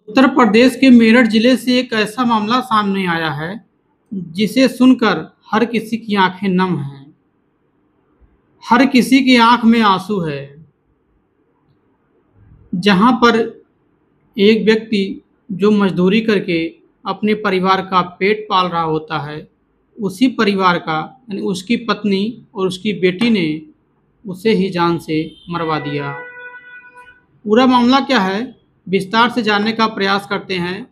उत्तर प्रदेश के मेरठ जिले से एक ऐसा मामला सामने आया है जिसे सुनकर हर किसी की आंखें नम हैं। हर किसी की आंख में आंसू है। जहां पर एक व्यक्ति जो मजदूरी करके अपने परिवार का पेट पाल रहा होता है, उसी परिवार का यानी उसकी पत्नी और उसकी बेटी ने उसे ही जान से मरवा दिया। पूरा मामला क्या है, विस्तार से जानने का प्रयास करते हैं।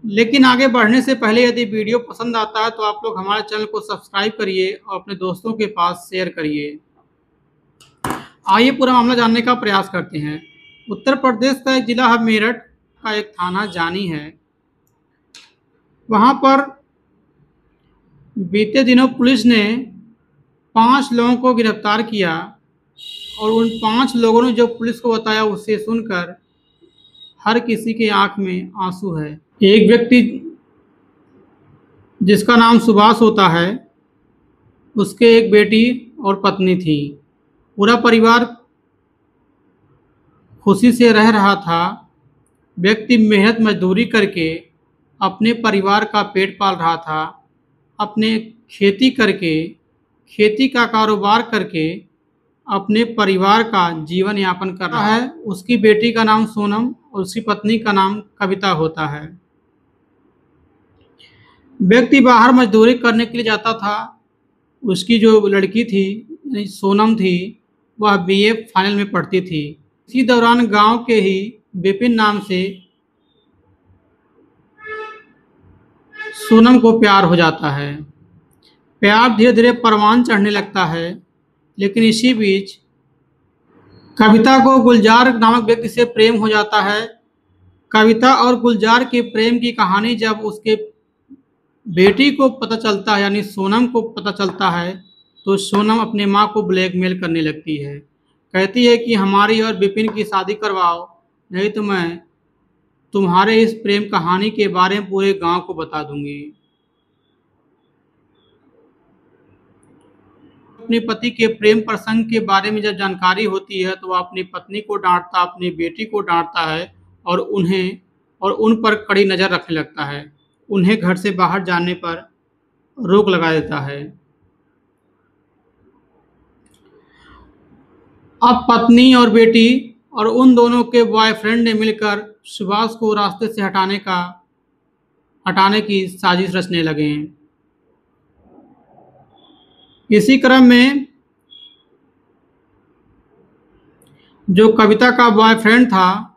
लेकिन आगे बढ़ने से पहले यदि वीडियो पसंद आता है तो आप लोग हमारे चैनल को सब्सक्राइब करिए और अपने दोस्तों के पास शेयर करिए। आइए पूरा मामला जानने का प्रयास करते हैं। उत्तर प्रदेश का एक जिला है मेरठ का, एक थाना जानी है। वहां पर बीते दिनों पुलिस ने 5 लोगों को गिरफ्तार किया और उन 5 लोगों ने जो पुलिस को बताया उसे सुनकर हर किसी की आंख में आंसू है। एक व्यक्ति जिसका नाम सुभाष होता है, उसके एक बेटी और पत्नी थी। पूरा परिवार खुशी से रह रहा था। व्यक्ति मेहनत मजदूरी करके अपने परिवार का पेट पाल रहा था। अपने खेती करके, खेती का कारोबार करके अपने परिवार का जीवन यापन कर रहा है। उसकी बेटी का नाम सोनम और उसकी पत्नी का नाम कविता होता है। व्यक्ति बाहर मजदूरी करने के लिए जाता था। उसकी जो लड़की थी, सोनम थी, वह बीए फाइनल में पढ़ती थी। इसी दौरान गांव के ही विपिन नाम से सोनम को प्यार हो जाता है। प्यार धीरे धीरे परवान चढ़ने लगता है। लेकिन इसी बीच कविता को गुलजार नामक व्यक्ति से प्रेम हो जाता है। कविता और गुलजार के प्रेम की कहानी जब उसके बेटी को पता चलता है, यानी सोनम को पता चलता है, तो सोनम अपने माँ को ब्लैकमेल करने लगती है। कहती है कि हमारी और विपिन की शादी करवाओ, नहीं तो मैं तुम्हारे इस प्रेम कहानी के बारे में पूरे गांव को बता दूंगी। अपने पति के प्रेम प्रसंग के बारे में जब जानकारी होती है तो वह अपनी पत्नी को डांटता, अपनी बेटी को डांटता है और उन पर कड़ी नज़र रखने लगता है। उन्हें घर से बाहर जाने पर रोक लगा देता है। अब पत्नी और बेटी और उन दोनों के बॉयफ्रेंड ने मिलकर सुभाष को रास्ते से हटाने की साजिश रचने लगे। इसी क्रम में जो कविता का बॉयफ्रेंड था,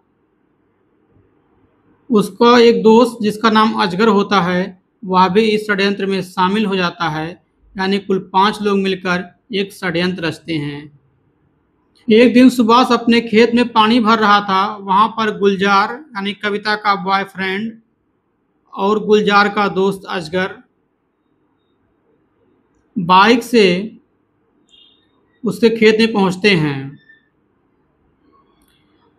उसका एक दोस्त जिसका नाम अजगर होता है, वह भी इस षड्यंत्र में शामिल हो जाता है। यानी कुल 5 लोग मिलकर एक षड्यंत्र रचते हैं। एक दिन सुभाष अपने खेत में पानी भर रहा था। वहां पर गुलजार यानी कविता का बॉयफ्रेंड और गुलजार का दोस्त अजगर बाइक से उसके खेत में पहुंचते हैं।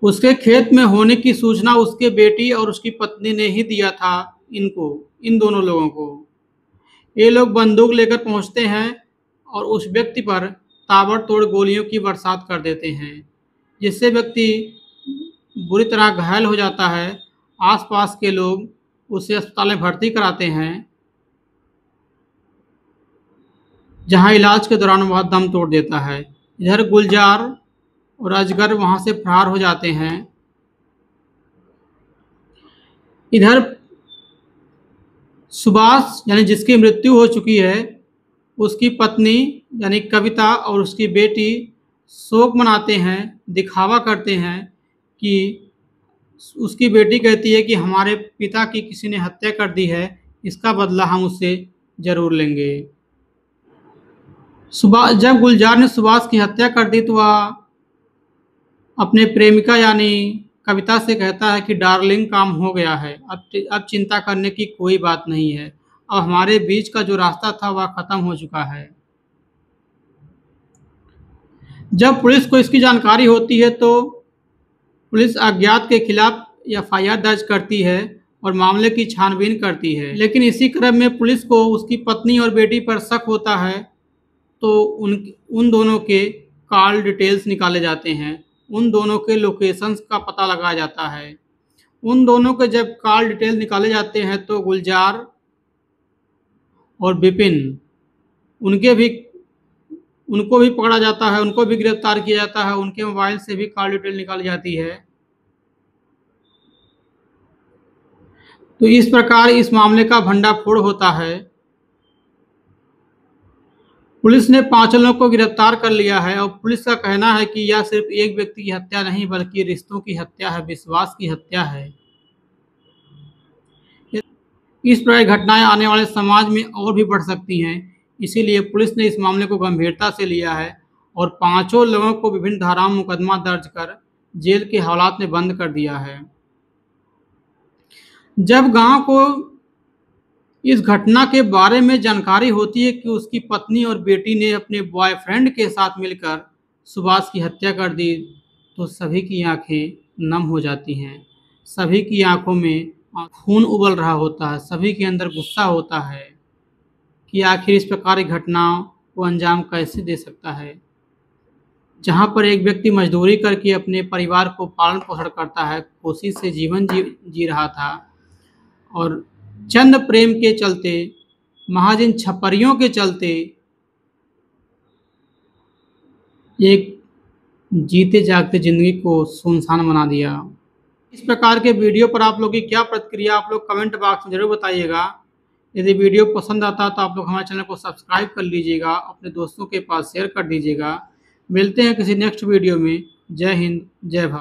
उसके खेत में होने की सूचना उसके बेटी और उसकी पत्नी ने ही दिया था इन दोनों लोगों को। ये लोग बंदूक लेकर पहुंचते हैं और उस व्यक्ति पर ताबड़तोड़ गोलियों की बरसात कर देते हैं, जिससे व्यक्ति बुरी तरह घायल हो जाता है। आसपास के लोग उसे अस्पताल में भर्ती कराते हैं, जहां इलाज के दौरान वह दम तोड़ देता है। इधर गुलजार और अजगर वहां से फरार हो जाते हैं। इधर सुभाष यानी जिसकी मृत्यु हो चुकी है, उसकी पत्नी यानी कविता और उसकी बेटी शोक मनाते हैं, दिखावा करते हैं कि उसकी बेटी कहती है कि हमारे पिता की किसी ने हत्या कर दी है, इसका बदला हम उससे जरूर लेंगे। जब गुलजार ने सुभाष की हत्या कर दी तो वह अपने प्रेमिका यानी कविता से कहता है कि डार्लिंग, काम हो गया है, अब चिंता करने की कोई बात नहीं है। अब हमारे बीच का जो रास्ता था वह खत्म हो चुका है। जब पुलिस को इसकी जानकारी होती है तो पुलिस अज्ञात के खिलाफ एफआईआर दर्ज करती है और मामले की छानबीन करती है। लेकिन इसी क्रम में पुलिस को उसकी पत्नी और बेटी पर शक होता है, तो उन दोनों के कॉल डिटेल्स निकाले जाते हैं, उन दोनों के लोकेशंस का पता लगाया जाता है। उन दोनों के जब कॉल डिटेल निकाले जाते हैं तो गुलजार और विपिन उनको भी पकड़ा जाता है, उनको भी गिरफ्तार किया जाता है, उनके मोबाइल से भी कॉल डिटेल निकाली जाती है। तो इस प्रकार इस मामले का भंडाफोड़ होता है। पुलिस ने 5 लोगों को गिरफ्तार कर लिया है और पुलिस का कहना है कि यह सिर्फ एक व्यक्ति की हत्या नहीं बल्कि रिश्तों की हत्या है, विश्वास की हत्या है। इस प्रकार घटनाएं आने वाले समाज में और भी बढ़ सकती हैं, इसीलिए पुलिस ने इस मामले को गंभीरता से लिया है और 5 लोगों को विभिन्न धाराओं में मुकदमा दर्ज कर जेल के हवालात में बंद कर दिया है। जब गांव को इस घटना के बारे में जानकारी होती है कि उसकी पत्नी और बेटी ने अपने बॉयफ्रेंड के साथ मिलकर सुभाष की हत्या कर दी, तो सभी की आंखें नम हो जाती हैं, सभी की आंखों में खून उबल रहा होता है, सभी के अंदर गुस्सा होता है कि आखिर इस प्रकार की घटनाओं को अंजाम कैसे दे सकता है। जहाँ पर एक व्यक्ति मजदूरी करके अपने परिवार को पालन पोषण करता है, खुशी से जीवन जी रहा था और चंद प्रेम के चलते, महाजन छपरियों के चलते एक जीते जागते जिंदगी को सुनसान बना दिया। इस प्रकार के वीडियो पर आप लोग की क्या प्रतिक्रिया, आप लोग कमेंट बॉक्स में जरूर बताइएगा। यदि वीडियो पसंद आता है तो आप लोग हमारे चैनल को सब्सक्राइब कर लीजिएगा, अपने दोस्तों के पास शेयर कर दीजिएगा। मिलते हैं किसी नेक्स्ट वीडियो में। जय हिंद, जय भारत।